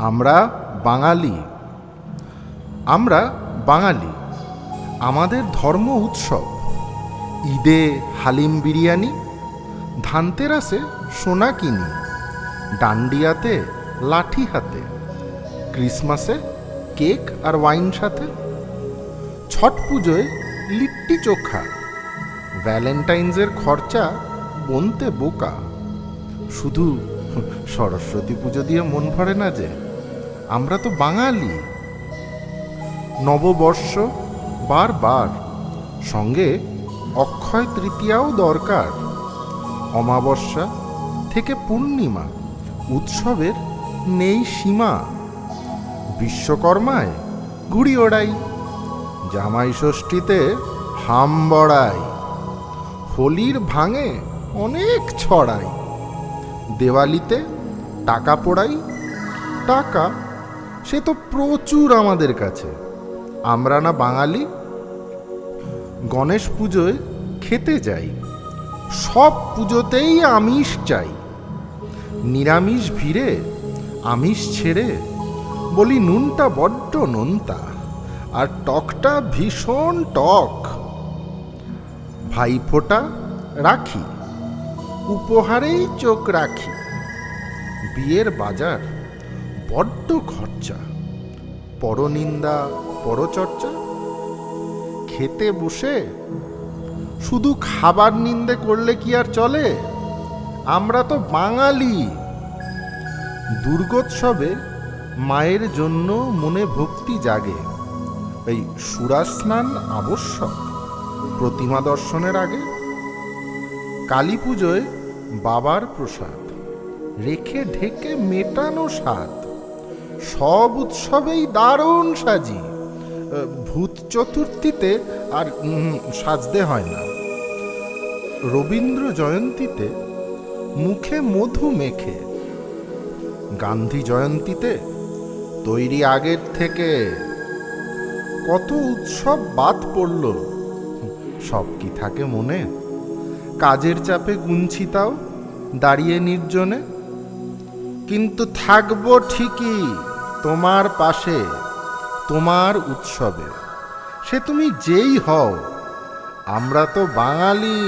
আমরা বাঙালি। আমরা বাঙালি। আমাদের ধর্ম উৎসব। ঈদে হালিম বিরিয়ানি, ধানতেরাসে সোনা কিনি, ডান্ডিয়াতে লাঠি হাতে, ক্রিসমাসে কেক আর ওয়াইন সাথে, ছট পুজোয় লিট্টি চোখা, ভ্যালেন্টাইন্সের খরচা বনতে বোকা। শুধু সরস্বতী পুজো দিয়ে মন ভরে না যে, আমরা তো বাঙালি। নববর্ষ বারবার, সঙ্গে অক্ষয় তৃতীয়াও দরকার। অমাবস্যা থেকে পূর্ণিমা, উৎসবের নেই সীমা। বিশ্বকর্মায় ঘুড়ি ওড়াই, জামাই ষষ্ঠীতে হাম বড়াই, হোলির ভাঙে অনেক ছড়াই, দেওয়ালিতে টাকা পোড়াই। টাকা সে তো প্রচুর আমাদের কাছে, আমরা না বাঙালি। গণেশ পুজোয় খেতে যাই, সব পুজোতেই আমিষ চাই। নিরামিষ ভিড়ে আমিষ ছেড়ে বলি নুনটা বড্ড নোনতা, আর টকটা ভীষণ টক। ভাইফোঁটা রাখি, উপহারেই চোখ রাখি। বিয়ের বাজার বড্ড খরচা, পরনিন্দা পরচর্চা। খেতে বসে শুধু খাবার নিন্দে করলে কি আর চলে? আমরা তো বাঙালি। দুর্গোৎসবে মায়ের জন্য মনে ভক্তি জাগে, এই সুরা স্নান আবশ্যক প্রতিমা দর্শনের আগে। কালী পুজোয় বাবার প্রসাদ, রেখে ঢেকে মেটানো স্বাদ। সব উৎসবেই দারুণ সাজি, ভূত চতুর্থীতে আর সাজতে হয় না। রবীন্দ্র জয়ন্তীতে মুখে মধু মেখে, গান্ধী জয়ন্তীতে তৈরি আগের থেকে। কত উৎসব বাদ পড়ল, সব কি থাকে মনে? কাজের চাপে গুনছি তাও দাঁড়িয়ে নির্জনে। কিন্তু থাকবো ঠিকই তোমার পাশে, তোমার উৎসবে। সে তুমি যেই হও, আমরা তো বাঙালি।